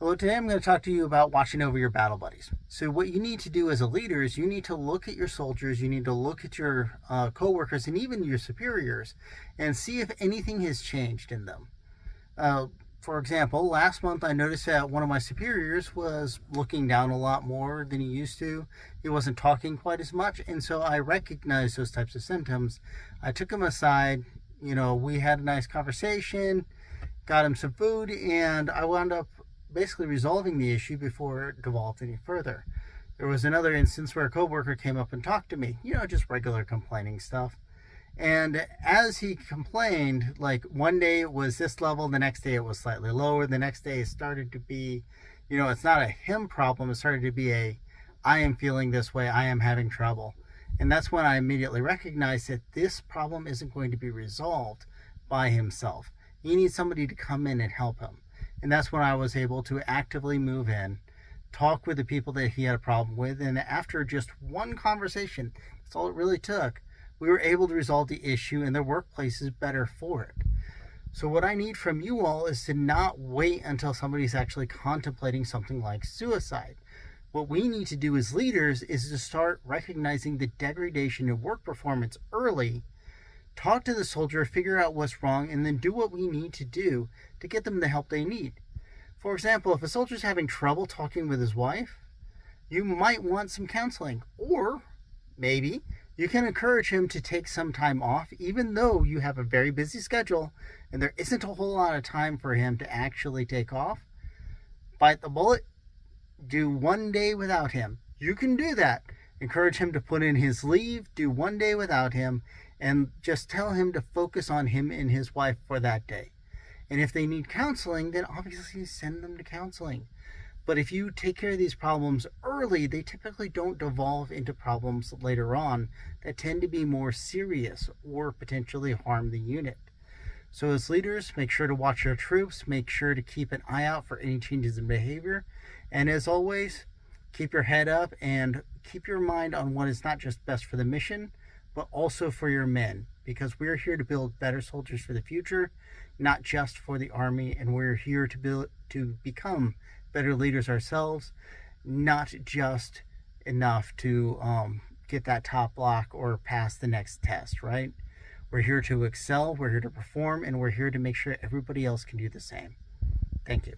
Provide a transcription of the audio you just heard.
Well, today I'm going to talk to you about watching over your battle buddies. So what you need to do as a leader is you need to look at your soldiers, you need to look at your co-workers and even your superiors and see if anything has changed in them. For example, last month I noticed that one of my superiors was looking down a lot more than he used to. He wasn't talking quite as much, and so I recognized those types of symptoms. I took him aside, we had a nice conversation, got him some food, and I wound up basically resolving the issue before it devolved any further. There was another instance where a coworker came up and talked to me, just regular complaining stuff. And as he complained, like one day it was this level, the next day it was slightly lower, the next day it started to be, it's not a him problem, it started to be I am feeling this way, I am having trouble. And that's when I immediately recognized that this problem isn't going to be resolved by himself. He needs somebody to come in and help him. And that's when I was able to actively move in, talk with the people that he had a problem with, and after just one conversation, that's all it really took, we were able to resolve the issue and their workplace is better for it. So what I need from you all is to not wait until somebody's actually contemplating something like suicide. What we need to do as leaders is to start recognizing the degradation of work performance early, talk to the soldier, figure out what's wrong, and then do what we need to do to get them the help they need. For example, if a soldier's having trouble talking with his wife, you might want some counseling. Or maybe you can encourage him to take some time off, even though you have a very busy schedule and there isn't a whole lot of time for him to actually take off. Bite the bullet, do one day without him. You can do that. Encourage him to put in his leave, do one day without him, and just tell him to focus on him and his wife for that day. And if they need counseling, then obviously send them to counseling. But if you take care of these problems early, they typically don't devolve into problems later on that tend to be more serious or potentially harm the unit. So as leaders, make sure to watch your troops, make sure to keep an eye out for any changes in behavior. And as always, keep your head up and keep your mind on what is not just best for the mission, but also for your men, because we're here to build better soldiers for the future, not just for the Army, and we're here to become better leaders ourselves, not just enough to get that top block or pass the next test, right? We're here to excel, we're here to perform, and we're here to make sure everybody else can do the same. Thank you.